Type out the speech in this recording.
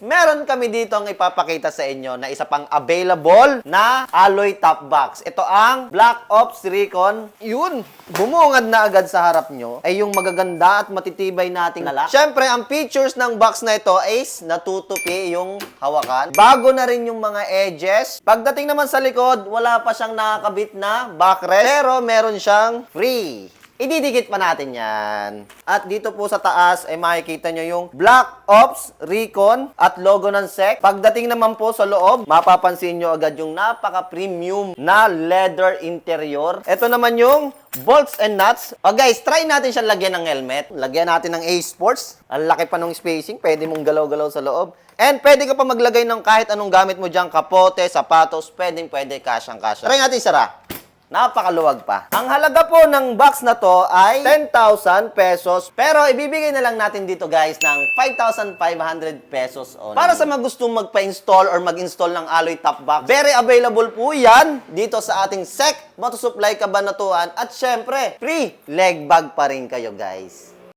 meron kami dito ang ipapakita sa inyo na isa pang available na alloy top box. Ito ang Black Ops Recon. Yun, bumungad na agad sa harap nyo ay yung magaganda at matitibay nating nala. Siyempre, ang features ng box na ito is natutupi yung hawakan. Bago na rin yung mga edges. Pagdating naman sa likod, wala pa siyang nakakabit na backrest, pero meron siyang free. Ididikit pa natin yan. At dito po sa taas ay makikita nyo yung Black Ops Recon at logo ng SEC. Pagdating naman po sa loob, mapapansin nyo agad yung napaka-premium na leather interior. Ito naman yung bolts and nuts. O guys, try natin siyang lagyan ng helmet. Lagyan natin ng A-Sports. Ang laki pa ng spacing. Pwede mong galaw-galaw sa loob. And pwede ka pa maglagay ng kahit anong gamit mo dyan. Kapote, sapatos. Pwede, kasyang-kasya. Try natin isara. Napakaluwag pa. Ang halaga po ng box na to ay 10,000 pesos. Pero ibibigay na lang natin dito guys ng 5,500 pesos only. Para sa mga gustong magpa-install or mag-install ng alloy top box, very available po yan dito sa ating SEC Motosupply Cabanatuan. At syempre, free leg bag pa rin kayo guys.